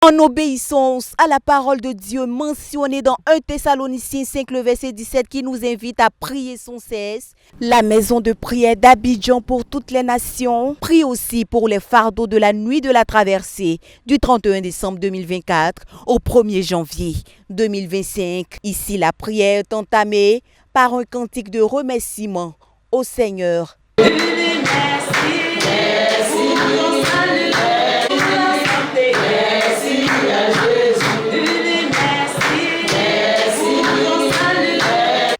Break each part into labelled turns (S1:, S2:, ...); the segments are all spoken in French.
S1: En obéissance à la parole de Dieu mentionnée dans 1 Thessaloniciens 5, le verset 17 qui nous invite à prier sans cesse, la maison de prière d'Abidjan pour toutes les nations prie aussi pour les fardeaux de la nuit de la traversée du 31 décembre 2024 au 1er janvier 2025. Ici, la prière est entamée par un cantique de remerciement au Seigneur.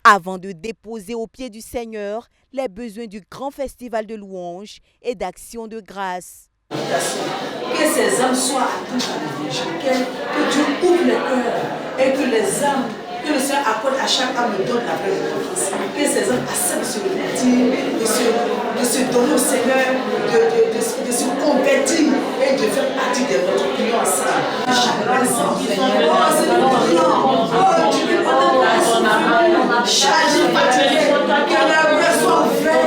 S1: Avant de déposer aux pieds du Seigneur les besoins du grand festival de louanges et d'action de grâce.
S2: Que ces âmes soient atteintes à l'évangile, que Dieu ouvre les cœurs et que les âmes, que le Seigneur accorde à chaque âme le don de la vraie repentance. Que ces âmes acceptent de se repentir, de se donner au Seigneur, de se convertir et de faire partie de notre prière ensemble. Chaque personne, Seigneur, c'est notre prière. Tu veux pas charger, fatigué, que la voie soit ouverte,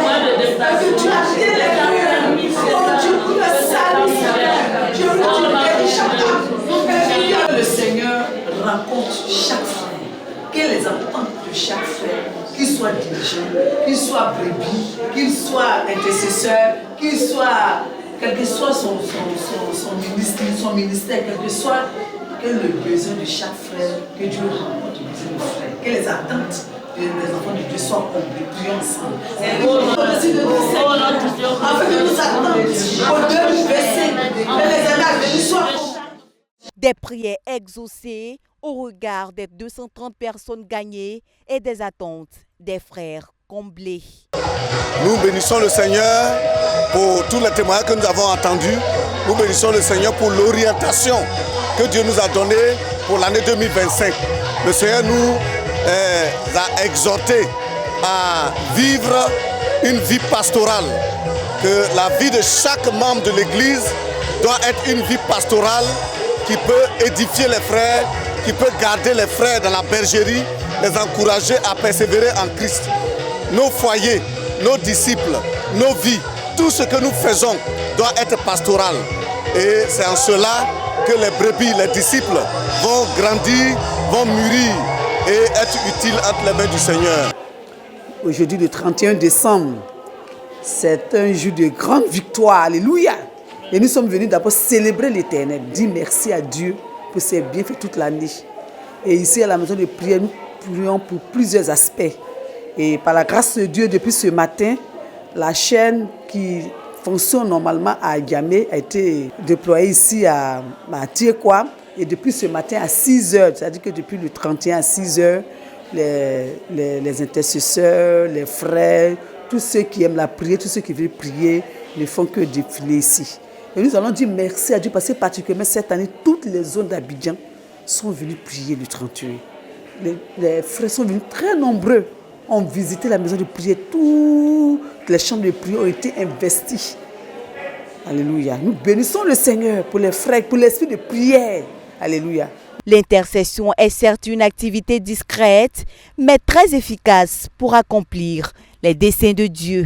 S2: que tu as fait les cœurs. Oh Dieu, pour le salut, Seigneur. Je veux que tu bénisses chaque âme. Que le Seigneur rencontre chaque frère. Que les ententes de chaque frère, qu'il soit dirigeant, qu'il soit brebis, qu'il soit intercesseur, qu'il soit, quel que soit son ministère, quel que soit le besoin de chaque frère, que Dieu rencontre le besoin de frère. Que les attentes des enfants de Dieu soient complètes, prions ensemble. Merci de nous, Seigneur, afin que nous attendons au deuxième verset, que les années à venir soient
S1: des prières exaucées au regard des 230 personnes gagnées et des attentes des frères comblés.
S3: Nous bénissons le Seigneur pour tous les témoignages que nous avons entendus. Nous bénissons le Seigneur pour l'orientation que Dieu nous a donnée pour l'année 2025. Le Seigneur nous a exhortés à vivre une vie pastorale. Que la vie de chaque membre de l'Église doit être une vie pastorale qui peut édifier les frères, qui peut garder les frères dans la bergerie, les encourager à persévérer en Christ. Nos foyers, nos disciples, nos vies, tout ce que nous faisons doit être pastoral. Et c'est en cela que les brebis, les disciples vont grandir, vont mûrir et être utiles entre les mains du Seigneur.
S2: Aujourd'hui, le 31 décembre, c'est un jour de grande victoire. Alléluia! Et nous sommes venus d'abord célébrer l'Éternel, dire merci à Dieu pour ses bienfaits toute l'année. Et ici, à la maison de prière, nous prions pour plusieurs aspects. Et par la grâce de Dieu, depuis ce matin, la chaîne qui fonctionne normalement à Yamé a été déployée ici à Tiekwa. Et depuis ce matin à 6 h, c'est-à-dire que depuis le 31 à 6 h, les intercesseurs, les frères, tous ceux qui aiment la prière, tous ceux qui veulent prier, ne font que défiler ici. Et nous allons dire merci à Dieu parce que particulièrement cette année, toutes les zones d'Abidjan sont venues prier le 31. Les frères sont venus très nombreux, ont visité la maison de prière. Toutes les chambres de prière ont été investies. Alléluia. Nous bénissons le Seigneur pour les frères, pour l'esprit de prière. Alléluia.
S1: L'intercession est certes une activité discrète, mais très efficace pour accomplir les desseins de Dieu.